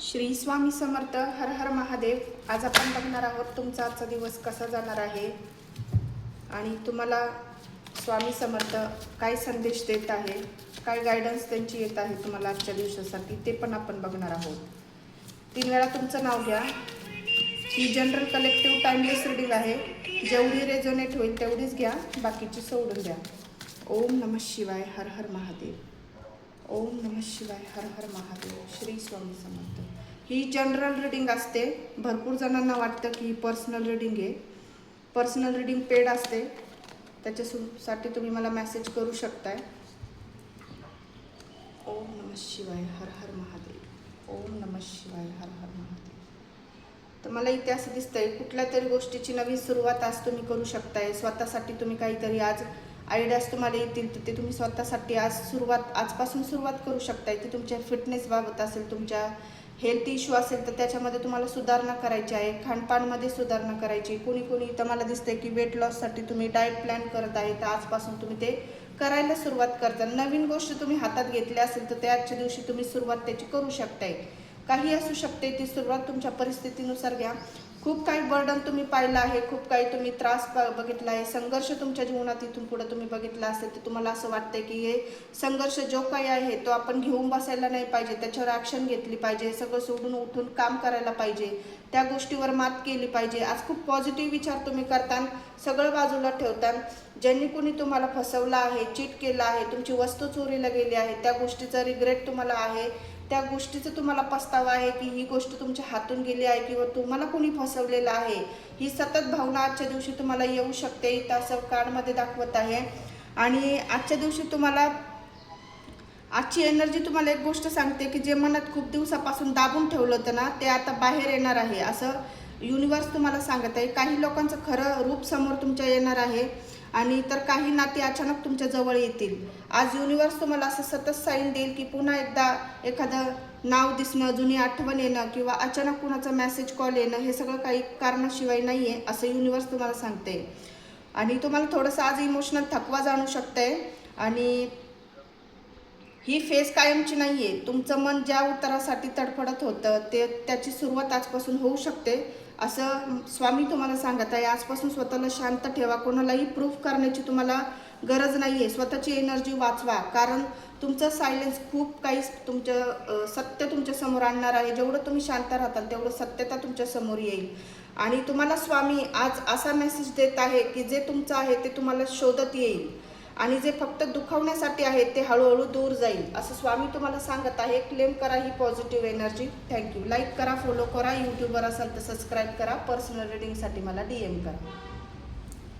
श्री स्वामी समर्थ. हर हर महादेव. आज आपण बघणार आहोत तुमचा आजचा दिवस कसा जाणार आहे आणि तुम्हाला स्वामी समर्थ काय संदेश देत आहे, काय गायडन्स त्यांची येत आहे तुम्हाला आजच्या दिवसासाठी, ते पण आपण बघणार आहोत. 3 वेळा तुमचं नाव घ्या. ही जनरल कलेक्टिव्ह टाइमलेस रीडिंग आहे. जेवढी रेझोनेट होईल तेवढीच घ्या, बाकीची सोडून द्या. ओम नमः शिवाय. हर हर महादेव. ओम नमः शिवाय. हर हर महादेव. श्री स्वामी समर्थ. ही जनरल रीडिंग असते. भरपूर जणांना वाटतं की ही पर्सनल रीडिंग आहे. पर्सनल रीडिंग पेड असते, त्याच्यासाठी तुम्ही मला मेसेज करू शकताय. ओम नमः शिवाय. हर हर महादेव. ओम नमः शिवाय. हर हर महादेव. तर मला इथे असं दिसतंय कुठल्या तरी गोष्टीची नवीन सुरुवात आज तुम्ही करू शकताय. स्वतःसाठी तुम्ही काहीतरी आज आयडियाज तुम्हाला येतील तर ते तुम्ही स्वतःसाठी आजपासून सुरुवात करू शकताय. ते तुमच्या फिटनेसबाबत असेल, तुमच्या हेल्थ इश्यू असेल तर त्याच्यामध्ये तुम्हाला सुधारणा करायची आहे. खानपानमध्ये सुधारणा करायची. कोणी तर मला दिसतंय की वेट लॉससाठी तुम्ही डाएट प्लॅन करत आहे, तर आजपासून तुम्ही ते करायला सुरुवात करता. नवीन गोष्ट तुम्ही हातात घेतली असेल तर त्या आजच्या दिवशी तुम्ही सुरुवात त्याची करू शकताय. काही असू शकते, ती सुरुवात तुमच्या परिस्थितीनुसार घ्या. खूप काही बर्डन तुम्ही पाहिलं आहे, खूप काही तुम्ही त्रास बघितला आहे, संघर्ष तुमच्या जीवनात इथून पुढे तुम्ही बघितला असेल तर तुम्हाला असं वाटतंय की हे संघर्ष जो काही आहे तो आपण घेऊन बसायला नाही पाहिजे, त्याच्यावर ॲक्शन घेतली पाहिजे, सगळं सोडून उठून काम करायला पाहिजे, त्या गोष्टीवर मात केली पाहिजे. आज खूप पॉझिटिव्ह विचार तुम्ही करता, सगळं बाजूला ठेवता. ज्यांनी कोणी तुम्हाला फसवलं आहे, चीट केलं आहे, तुमची वस्तू चोरीला गेली आहे, त्या गोष्टीचा रिग्रेट तुम्हाला आहे, त्या गोष्टीचा तुम्हाला पस्तावा आहे की ही गोष्ट तुमच्या हातून गेली आहे किंवा तुम्हाला कोणी फसवलेलं आहे, ही सतत भावना आजच्या दिवशी तुम्हाला येऊ शकते. इथं असं कार्डमध्ये दाखवत आहे. आणि आजच्या दिवशी तुम्हाला आजची एनर्जी तुम्हाला एक गोष्ट सांगते की जे मनात खूप दिवसापासून दाबून ठेवलं होतं ना, ते आता बाहेर येणार आहे असं युनिवर्स तुम्हाला सांगत आहे. काही लोकांचं खरं रूप समोर तुमच्या येणार आहे आणि तर काही नाती अचानक तुमच्या जवळ येतील. आज युनिवर्स तुम्हाला असं सतत साईन देईल की पुन्हा एकदा एखादं नाव दिसणं, जुनी आठवण येणं किंवा अचानक कुणाचा मेसेज कॉल येणं, हे सगळं काही कारणाशिवाय नाही आहे असं युनिवर्स तुम्हाला सांगते. आणि तुम्हाला थोडंसं आज इमोशनल थकवा जाणू शकते आणि ही फेज कायमची नाही आहे. तुमचं मन ज्या उत्तरासाठी तडफडत होतं त्याची सुरुवात आजपासून होऊ शकते असं स्वामी तुम्हाला सांगत आहे. आजपासून स्वतःला शांत ठेवा. कोणालाही प्रूफ करण्याची तुम्हाला गरज नाही आहे. स्वतःची एनर्जी वाचवा, कारण तुमचं सायलेन्स खूप काही तुमचं सत्य तुमच्या समोर आणणार आहे. जेवढं तुम्ही शांत राहताल तेवढं सत्यता तुमच्या समोर येईल. आणि तुम्हाला स्वामी आज असा मेसेज देत आहे की जे तुमचं आहे ते तुम्हाला शोधत येईल आणि जे फक्त दुखवण्यासाठी आहे ते हळूहळू दूर जाईल असं स्वामी तुम्हाला सांगत आहे. क्लेम करा ही पॉझिटिव्ह एनर्जी. थँक्यू. लाईक करा, फॉलो करा. यूट्यूबवर असाल तर सबस्क्राईब करा. पर्सनल रीडिंगसाठी मला DM करा.